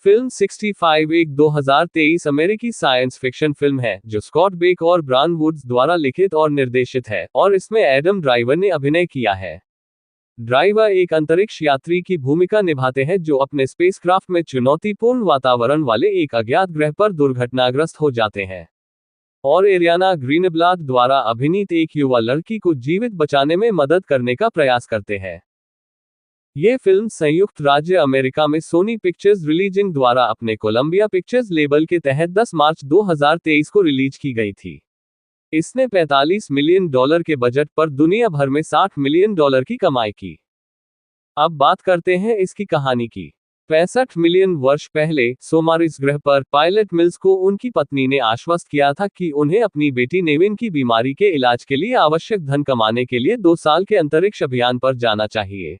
Film 65 एक 2023 अमेरिकी science fiction film है जो स्कॉट बेक और ब्रायन वुड्स द्वारा लिखित और निर्देशित है और इसमें एडम ड्राइवर ने अभिनय किया है। ड्राइवर एक अंतरिक्ष यात्री की भूमिका निभाते हैं जो अपने स्पेसक्राफ्ट में चुनौतीपूर्ण वातावरण वाले एक अज्ञात ग्रह पर दुर्घटनाग्रस्त हो जाते हैं और एरियाना ग्रीनब्लाट द्वारा अभिनीत एक युवा लड़की को जीवित बचाने में मदद करने का प्रयास करते हैं। ये फिल्म संयुक्त राज्य अमेरिका में सोनी पिक्चर्स रिलीजिंग द्वारा अपने कोलंबिया पिक्चर्स लेबल के तहत 10 मार्च 2023 को रिलीज की गई थी। इसने $45 मिलियन के बजट पर दुनिया भर में $60 मिलियन की कमाई की। अब बात करते हैं इसकी कहानी की। 65 मिलियन वर्ष पहले सोमारिस ग्रह पर पायलट मिल्स को उनकी पत्नी ने आश्वस्त किया था कि उन्हें अपनी बेटी नेविन की बीमारी के इलाज के लिए आवश्यक धन कमाने के लिए 2 साल के अंतरिक्ष अभियान पर जाना चाहिए।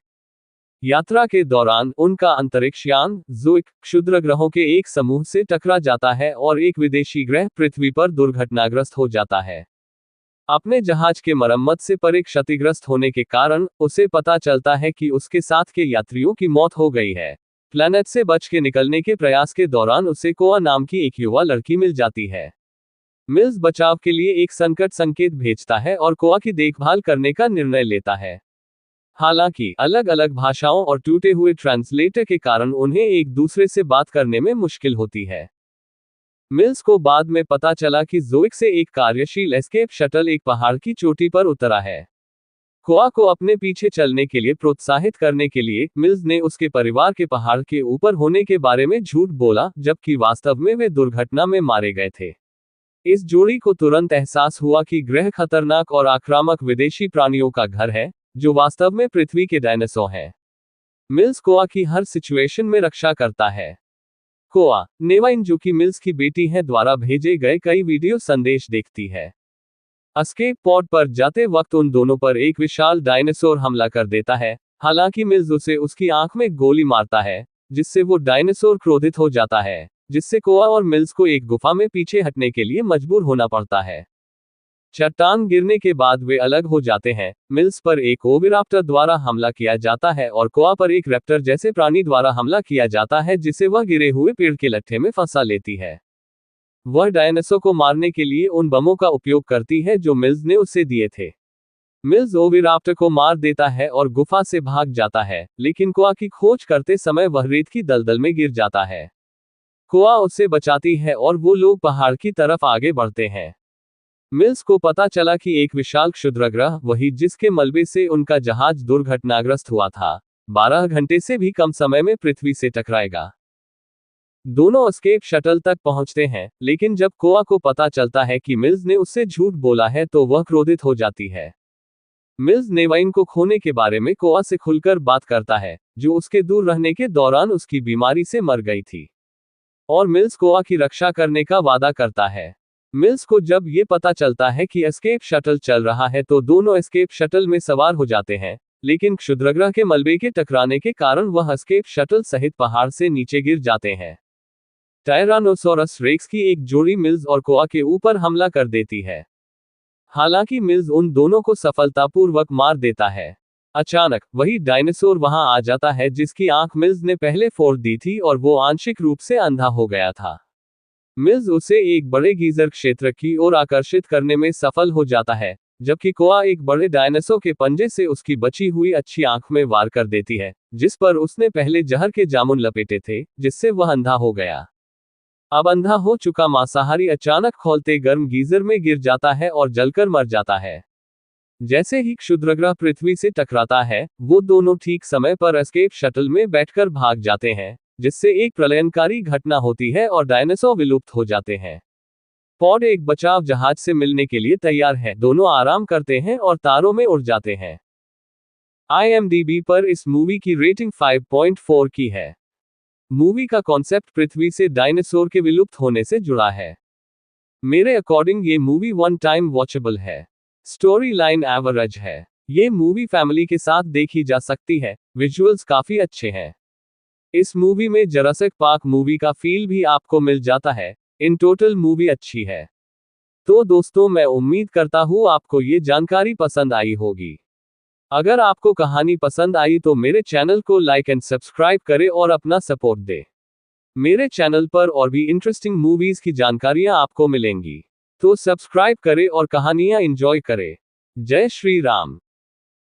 यात्रा के दौरान उनका अंतरिक्ष यान ज़ोइक क्षुद्रग्रहों के एक समूह से टकरा जाता है और एक विदेशी ग्रह पृथ्वी पर दुर्घटनाग्रस्त हो जाता है। अपने जहाज के मरम्मत से परे क्षतिग्रस्त होने के कारण उसे पता चलता है कि उसके साथ के यात्रियों की मौत हो गई है। प्लैनेट से बच के निकलने के प्रयास के दौरान उसे कोआ नाम की एक युवा लड़की मिल जाती है। मिल्स बचाव के लिए एक संकट संकेत भेजता है और कोआ की देखभाल करने का निर्णय लेता है। हालांकि अलग अलग भाषाओं और टूटे हुए ट्रांसलेटर के कारण उन्हें एक दूसरे से बात करने में मुश्किल होती है। मिल्स को बाद में पता चला कि ज़ोइक से एक कार्यशील एस्केप शटल एक पहाड़ की चोटी पर उतरा है। कोआ को अपने पीछे चलने के लिए प्रोत्साहित करने के लिए मिल्स ने उसके परिवार के पहाड़ के ऊपर होने के बारे में झूठ बोला, जबकि वास्तव में वे दुर्घटना में मारे गए थे। इस जोड़ी को तुरंत एहसास हुआ कि ग्रह खतरनाक और आक्रामक विदेशी प्राणियों का घर है जो वास्तव में पृथ्वी के डायनासोर हैं। मिल्स कोआ की हर सिचुएशन में रक्षा करता है। कोआ नेवाइन जो कि मिल्स की बेटी है द्वारा भेजे गए कई वीडियो संदेश देखती है। एस्केप पॉड पर जाते वक्त उन दोनों पर एक विशाल डायनासोर हमला कर देता है। हालांकि मिल्स उसे उसकी आंख में गोली मारता है जिससे वो डायनासोर क्रोधित हो जाता है, जिससे कोआ और मिल्स को एक गुफा में पीछे हटने के लिए मजबूर होना पड़ता है। चट्टान गिरने के बाद वे अलग हो जाते हैं। मिल्स पर एक ओविराप्टर द्वारा हमला किया जाता है और कोआ पर एक रैप्टर जैसे प्राणी द्वारा हमला किया जाता है जिसे वह गिरे हुए पेड़ के लट्ठे में फंसा लेती है। वह डायनासोर को मारने के लिए उन बमों का उपयोग करती है जो मिल्स ने उसे दिए थे। मिल्स ओविराप्टर को मार देता है और गुफा से भाग जाता है, लेकिन कोआ की खोज करते समय वह रेत की दलदल में गिर जाता है। कोआ उसे बचाती है और वो लोग पहाड़ की तरफ आगे बढ़ते हैं। मिल्स को पता चला कि एक विशाल क्षुद्रग्रह, वही जिसके मलबे से उनका जहाज दुर्घटनाग्रस्त हुआ था, 12 घंटे से भी कम समय में पृथ्वी से टकराएगा। दोनों एस्केप शटल तक पहुंचते हैं, लेकिन जब कोआ को पता चलता है कि मिल्स ने उससे झूठ बोला है तो वह क्रोधित हो जाती है। मिल्स नेवाइन को खोने के बारे में कोआ से खुलकर बात करता है, जो उसके दूर रहने के दौरान उसकी बीमारी से मर गई थी, और मिल्स कोआ की रक्षा करने का वादा करता है। मिल्स को जब ये पता चलता है कि एस्केप शटल चल रहा है तो दोनों एस्केप शटल में सवार हो जाते हैं, लेकिन क्षुद्रग्रह के मलबे के टकराने के कारण वह एस्केप शटल सहित पहाड़ से नीचे गिर जाते हैं। टायरानोसोरस रेक्स की एक जोड़ी मिल्स और कोआ के ऊपर हमला कर देती है। हालांकि मिल्स उन दोनों को सफलतापूर्वक मार देता है। अचानक वही डायनासोर वहां आ जाता है जिसकी आंख मिल्स ने पहले फोड़ दी थी और वो आंशिक रूप से अंधा हो गया था। मिल्स उसे एक बड़े गीजर क्षेत्र की ओर आकर्षित करने में सफल हो जाता है, जबकि कोआ एक बड़े डायनासोर के पंजे से उसकी बची हुई अच्छी आंख में वार कर देती है, जिस पर उसने पहले जहर के जामुन लपेटे थे, जिससे वह अंधा हो गया। अब अंधा हो चुका मांसाहारी अचानक खौलते गर्म गीजर में गिर जाता है और जलकर मर जाता है। जैसे ही क्षुद्रग्रह पृथ्वी से टकराता है, वो दोनों ठीक समय पर एस्केप शटल में बैठकर भाग जाते हैं, जिससे एक प्रलयनकारी घटना होती है और डायनासोर विलुप्त हो जाते हैं। पॉड एक बचाव जहाज से मिलने के लिए तैयार है। दोनों आराम करते हैं और तारों में उड़ जाते हैं। IMDb पर इस मूवी की रेटिंग 5.4 की है। मूवी का कॉन्सेप्ट पृथ्वी से डायनासोर के विलुप्त होने से जुड़ा है। मेरे अकॉर्डिंग ये मूवी वन टाइम वॉचेबल है। स्टोरी लाइन एवरेज है। ये मूवी फैमिली के साथ देखी जा सकती है। विजुअल्स काफी अच्छे हैं। इस मूवी में जुरासिक पार्क मूवी का फील भी आपको मिल जाता है। इन टोटल मूवी अच्छी है। तो दोस्तों, मैं उम्मीद करता हूँ आपको ये जानकारी पसंद आई होगी। अगर आपको कहानी पसंद आई तो मेरे चैनल को लाइक एंड सब्सक्राइब करें और अपना सपोर्ट दें। मेरे चैनल पर और भी इंटरेस्टिंग मूवीज की जानकारियां आपको मिलेंगी। तो सब्सक्राइब करें और कहानियां एंजॉय करें। जय श्री राम।